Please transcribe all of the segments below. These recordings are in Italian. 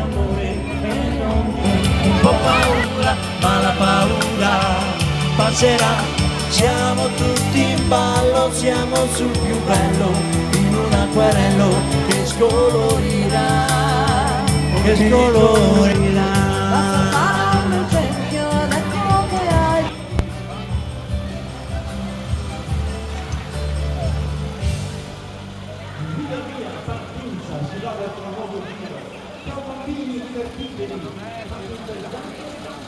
amore e non ho paura, ma la paura passerà. Siamo tutti in ballo, siamo sul più bello, in un acquarello che scolorirà, che scolorirà. Basta fare un esempio, ecco che hai. Via via, partenza, si va verso un nuovo giro. Ciao bambini, divertitevi.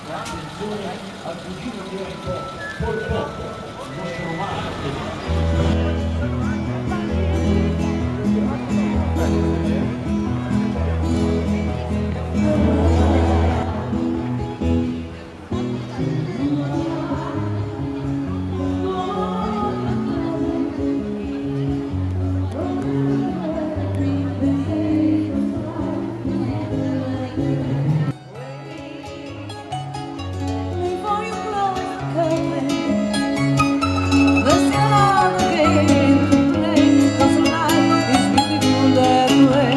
Attenzione al cugino che è un po' col poco, il nostro Marco. Before you close the curtain, there's still another game to play, 'cause life is beautiful that way.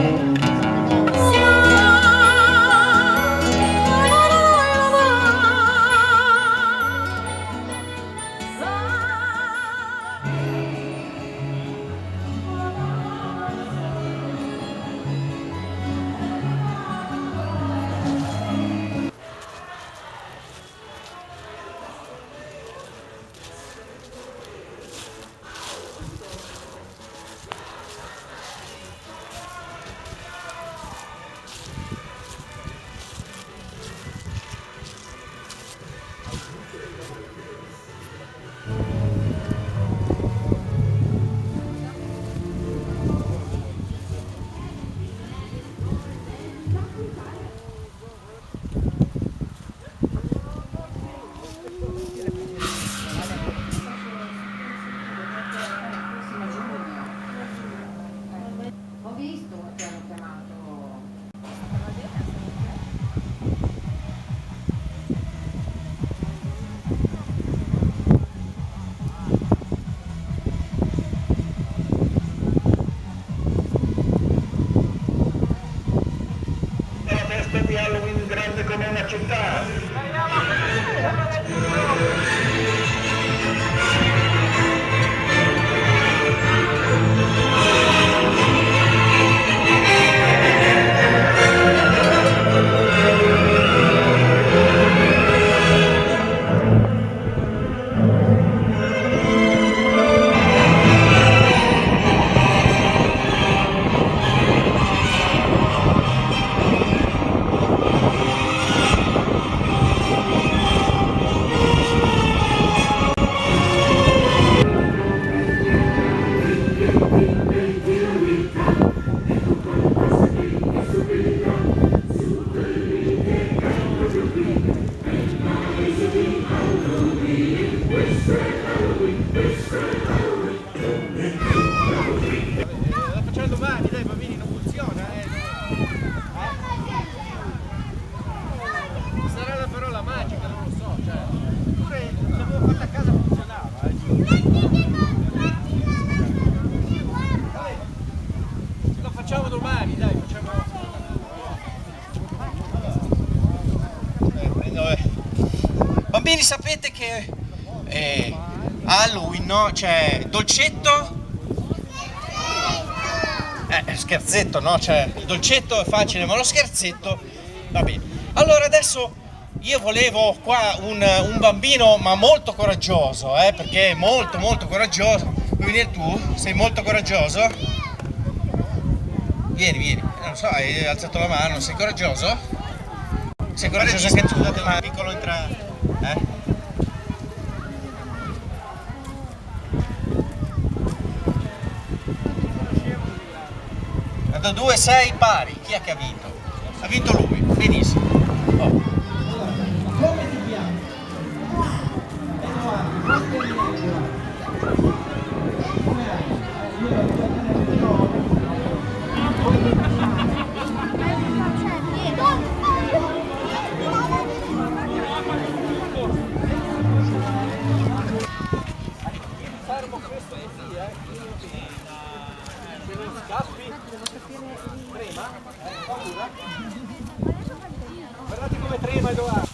Ho visto che hanno chiamato. La festa di Halloween grande come una città. La facciamo domani, dai bambini, non funziona, Sarà la parola magica, non lo so, cioè. Pure l'avevo fatta a casa funzionava, Lo facciamo domani, dai, facciamo. Bambini, sapete che Halloween, no? C'è dolcetto. Scherzetto, no? Cioè, il dolcetto è facile, ma lo scherzetto va bene. Allora, adesso io volevo qua un bambino, ma molto coraggioso, perché è molto molto coraggioso. Vuoi venire tu? Sei molto coraggioso? Vieni, vieni. Non so, hai alzato la mano, sei coraggioso? Sei coraggioso anche tu? Scusate, un piccolo Da 2-6 pari, chi è che ha vinto? Ha vinto lui, benissimo. Oh. Come ti chiami? Come Fermo questo così, Scappi? Prima? Paura? Edoardo.